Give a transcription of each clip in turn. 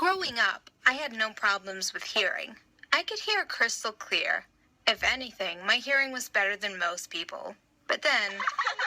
Growing up, I had no problems with hearing. I could hear crystal clear. If anything, my hearing was better than most people. But then,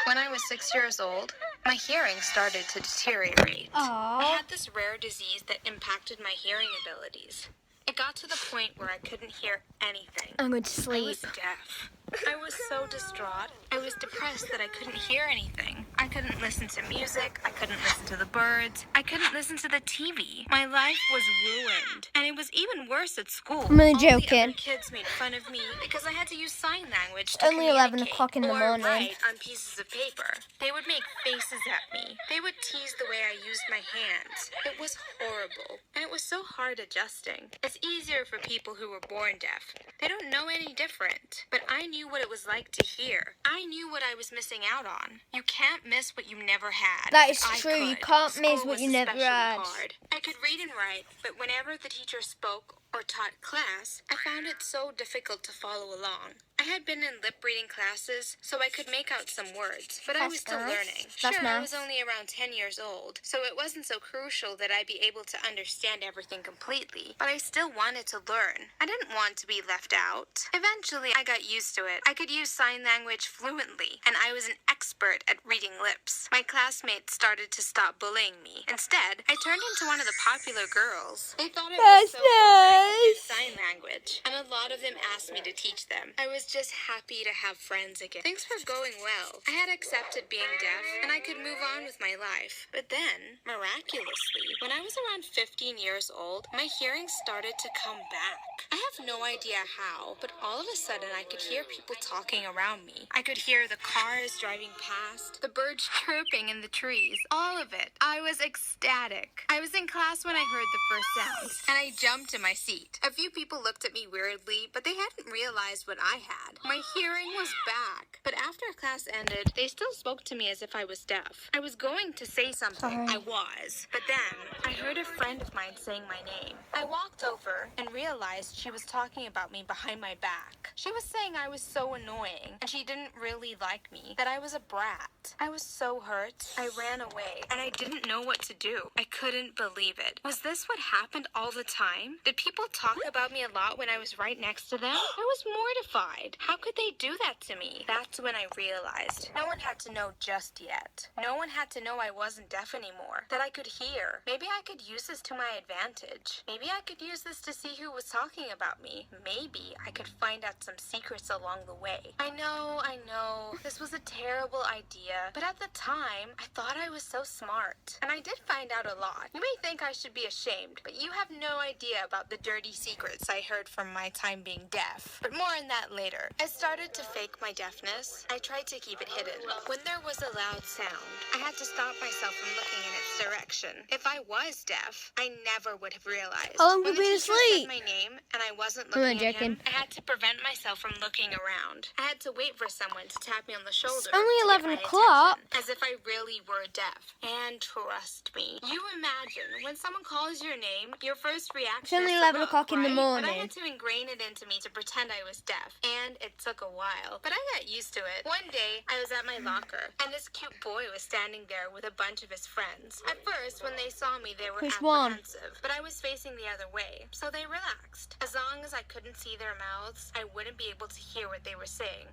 when I was 6 years old, my hearing started to deteriorate. Aww. I had this rare disease that impacted my hearing abilities. It got to the point where I couldn't hear anything. I'm going to I sleep. was deaf. I was so distraught. I was depressed that I couldn't hear anything. I couldn't listen to music. I couldn't listen to the birds. I couldn't listen to the TV. My life was ruined. And it was even worse at school. I'm only All joking. the other kids made fun of me because I had to use sign language to Only 11 communicate o'clock in the or morning. write on pieces of paper. They would make faces at me. They would tease the way I used my hands. It was horrible. And it was so hard adjusting. It's easier for people who were born deaf. They don't know any different. But I knew what it was like to hear. I knew what I was missing out on. You can't miss what you never had. That is But I true. You could. can't miss School what was you never especially had. hard. I could read and write, but whenever the teacher spoke or taught class, I found it so difficult to follow along. I had been in lip reading classes, so I could make out some words, but I was still learning. That's Sure, I nice. was only around 10 years old, so it wasn't so crucial that I'd be able to understand everything completely, but I still wanted to learn. I didn't want to be left out. Eventually, I got used to it. I could use sign language fluently, and I was an expert at reading lips. My classmates started to stop bullying me. Instead, I turned into one of the popular girls. They thought it was so cool that I could use sign language, and a lot of them asked me to teach them. I was just happy to have friends again. Things were going well. I had accepted being deaf, and I could move on with my life. But then, miraculously, when I was around 15 years old, my hearing started to come back. I have no idea how, but all of a sudden I could hear people talking around me. I could hear the cars driving past, the birds chirping in the trees, all of it. I was ecstatic. I was in class when I heard the first sounds, and I jumped in my seat. A few people looked at me weirdly, but they hadn't realized what I had. My hearing was back. But after class ended, they still spoke to me as if I was deaf. I was going to say something. Sorry. I was. But then, I heard a friend of mine saying my name. I walked over and realized she was talking about me behind my back. She was saying I was so annoying, and she didn't really like me, that I was a brat. I was so hurt. I ran away, and I didn't know what to do. I couldn't believe it. Was this what happened all the time? Did people talk about me a lot when I was right next to them? I was mortified. How could they do that to me? That's when I realized. No one had to know just yet. No one had to know I wasn't deaf anymore. That I could hear. Maybe I could use this to my advantage. Maybe I could use this to see who was talking about me. Maybe I could find out some secrets along the way. I know. This was a terrible idea. But at the time, I thought I was so smart. And I did find out a lot. You may think I should be ashamed, but you have no idea about the dirty secrets I heard from my time being deaf. But more on that later. I started to fake my deafness. I tried to keep it hidden. When there was a loud sound, I had to stop myself from looking in its direction. If I was deaf, I never would have realized. How long When have you the been teacher asleep? said my name and I wasn't I'm not looking at him, joking. I had to prevent myself from looking around. I had to wait for someone to tap me on the shoulder. only to get 11 my o'clock. attention, as if I really were deaf. And trust me, you imagine when someone calls your name, your first reaction It's only is 11 to look, o'clock in the right? But I morning. had to ingrain it into me to pretend I was deaf, and it took a while. But I got used to it. One day, I was at my locker, and this cute boy was standing there with a bunch of his friends. At first, when they saw me, they were Which one? apprehensive, but I was facing the other way, so they relaxed. As long as I couldn't see their mouths, I wouldn't be able to hear what they were saying.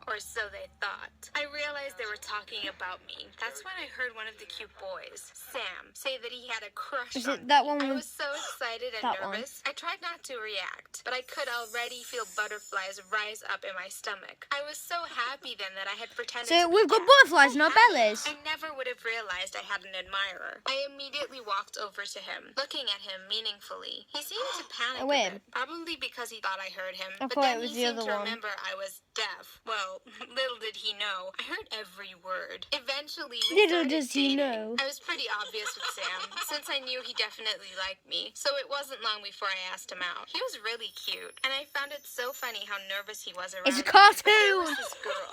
Or so they thought. I realized they were talking about me. That's when I heard one of the cute boys, Sam, say that he had a crush Is on it that me. one I with was so excited and that one? nervous. I tried not to react, but I could already feel butterflies rise up in my stomach. I was so happy then that I had pretended So to be we've got deaf. butterflies in our So happy. bellies. I never would have realized I had an admirer. I immediately walked over to him, looking at him meaningfully. He seemed to panic A a win. bit, probably because he thought I heard him. I But thought then it was he the seemed other to one. remember I was deaf. Well, little did he know. I heard every word. Eventually, we Little started does he dating. know. I was pretty obvious with Sam, since I knew he definitely liked me. So it wasn't long before I asked him out. He was really cute, and I found it so funny how nervous he was around It's a me. But there cartoon. was this girl,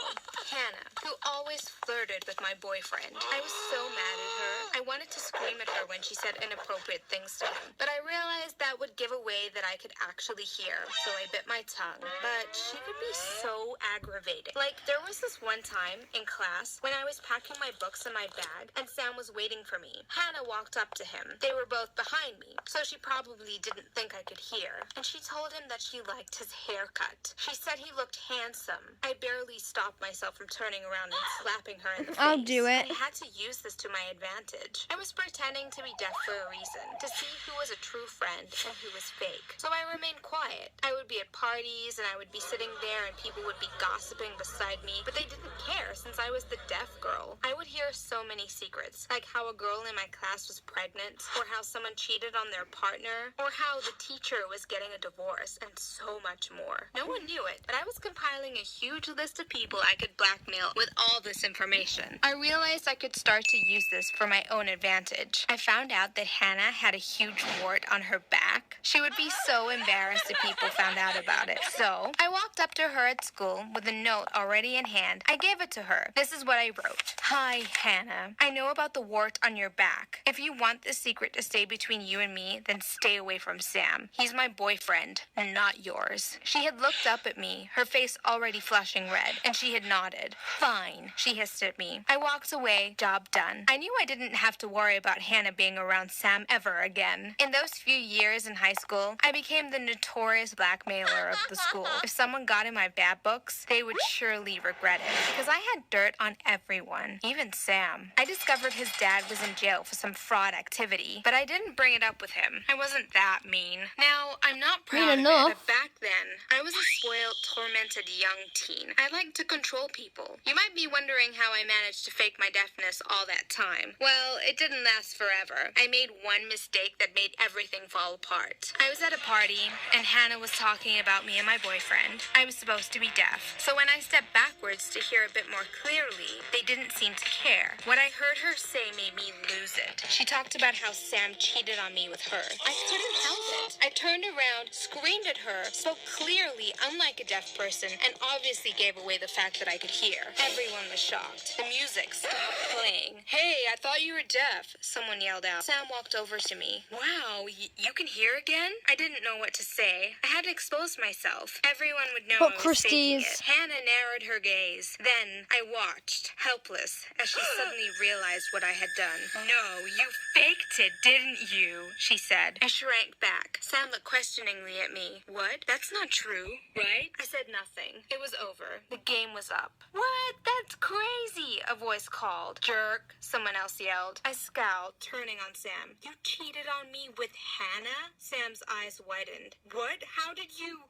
Hannah, who always flirted with my boyfriend. I was so mad at her. I I wanted to scream at her when she said inappropriate things to him, but I realized that would give away that I could actually hear, so I bit my tongue. But she could be so aggravating. Like, there was this one time in class when I was packing my books in my bag and Sam was waiting for me. Hannah walked up to him. They were both behind me, so she probably didn't think I could hear. And she told him that she liked his haircut. She said he looked handsome. I barely stopped myself from turning around and slapping her in the face. I'll do it. I had to use this to my advantage. I was pretending to be deaf for a reason, to see who was a true friend and who was fake. So I remained quiet. I would be at parties and I would be sitting there and people would be gossiping beside me, but they didn't care since I was the deaf girl. I would hear so many secrets, like how a girl in my class was pregnant, or how someone cheated on their partner, or how the teacher was getting a divorce, and so much more. No one knew it, but I was compiling a huge list of people I could blackmail with all this information. I realized I could start to use this for my own advantage. I found out that Hannah had a huge wart on her back. She would be so embarrassed if people found out about it. So I walked up to her at school with a note already in hand. I gave it to her. This is what I wrote. Hi, Hannah. I know about the wart on your back. If you want this secret to stay between you and me, then stay away from Sam. He's my boyfriend, and not yours. She had looked up at me, her face already flushing red, and she had nodded. Fine, she hissed at me. I walked away, job done. I knew I didn't have to worry about Hannah being around Sam ever again. In those few years in high school, I became the notorious blackmailer of the school. If someone got in my bad books, they would surely regret it, because I had dirt on everyone, even Sam. I discovered his dad was in jail for some fraud activity, but I didn't bring it up with him. I wasn't that mean. Now, I'm not proud of it, but back then, I was a spoiled, tormented young teen. I liked to control people. You might be wondering how I managed to fake my deafness all that time. Well, it didn't last forever. I made one mistake that made everything fall apart. I was at a party, and Hannah was talking about me and my boyfriend. I was supposed to be deaf, so when I stepped backwards to hear a bit more clearly, they didn't seem to care. What I heard her say made me lose it. She talked about how Sam cheated on me with her. I couldn't help it. I turned around, screamed at her, spoke clearly, unlike a deaf person, and obviously gave away the fact that I could hear. Everyone was shocked. The music stopped playing. Hey, I thought you were deaf, someone yelled out. Sam walked over to me. Wow, you can hear again? I didn't know what to say. I had to expose myself. Everyone would know I was faking it. Hannah narrowed her gaze. Then I watched, helpless, as she suddenly realized what I had done. No, you faked it, didn't you? She said. I shrank back. Sam looked questioningly at me. What? That's not true, right? I said nothing. It was over. The game was up. What? That's crazy, a voice called. Jerk, someone else yelled. I scowled, turning on Sam. You cheated on me with Hannah? Sam's eyes widened. What? How did you...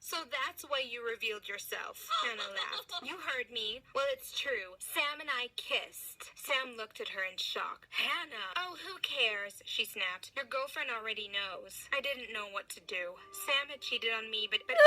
So that's why you revealed yourself, Hannah laughed. You heard me. Well, it's true. Sam and I kissed. Sam looked at her in shock. Hannah! Oh, who cares? She snapped. Your girlfriend already knows. I didn't know what to do. Sam had cheated on me, but whose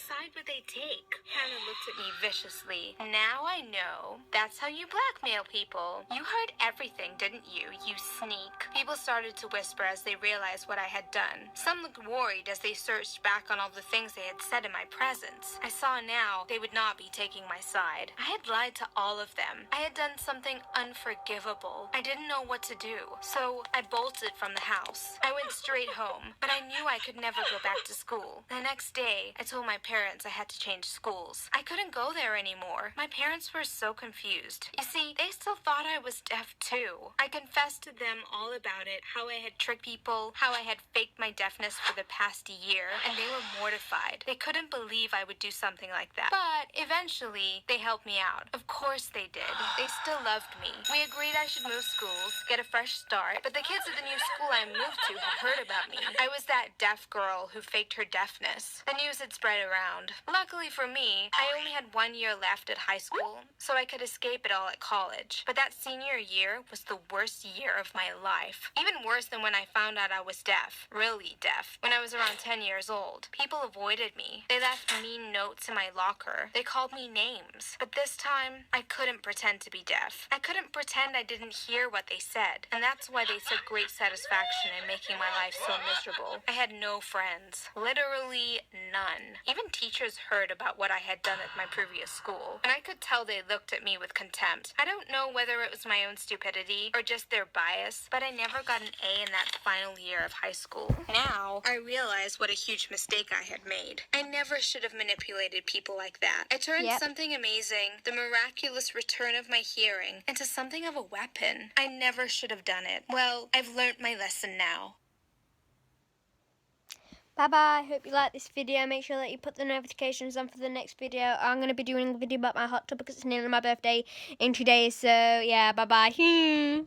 side would they take? Hannah looked at me viciously. Now I know. That's how you blackmail people. You heard everything, didn't you, you sneak? People started to whisper as they realized what I had done. Some looked worried as they searched back on all the things they had said in my presence. I saw now they would not be taking my side. I had lied to all of them. I had done something unforgivable. I didn't know what to do, so I bolted from the house. I went straight home, but I knew I could never go back to school. The next day, I told my parents I had to change schools. I couldn't go there anymore. My parents were so confused. You see, they still thought I was deaf too. I confessed to them all about it, how I had tricked people, how I had faked my deafness for the past year, and they were mortified. They couldn't believe I would do something like that. But eventually, they helped me out. Of course they did. They still loved me. We agreed I should move schools, get a fresh start, but the kids at the new school I moved to had heard about me. I was that deaf girl who faked her deafness. The news had spread around. Luckily for me, I only had 1 year left at high school, so I could escape it all at college. But that senior year was the worst year of my life. Even worse than when I found out I was deaf. Really deaf. When I was around 10 years old. People avoided me. They left mean notes in my locker. They called me names. But this time, I couldn't pretend to be deaf. I couldn't pretend I didn't hear what they said. And that's why they took great satisfaction in making my life so miserable. I had no friends. Literally none. Even Even teachers heard about what I had done at my previous school, and I could tell they looked at me with contempt. I don't know whether it was my own stupidity or just their bias, but I never got an A in that final year of high school. Now, I realize what a huge mistake I had made. I never should have manipulated people like that. I turned something amazing, the miraculous return of my hearing, into something of a weapon. I never should have done it. Well, I've learned my lesson now. Bye bye. Hope you like this video. Make sure that you put the notifications on for the next video. I'm going to be doing a video about my hot tub because it's nearly my birthday in 2 days. So yeah, bye bye.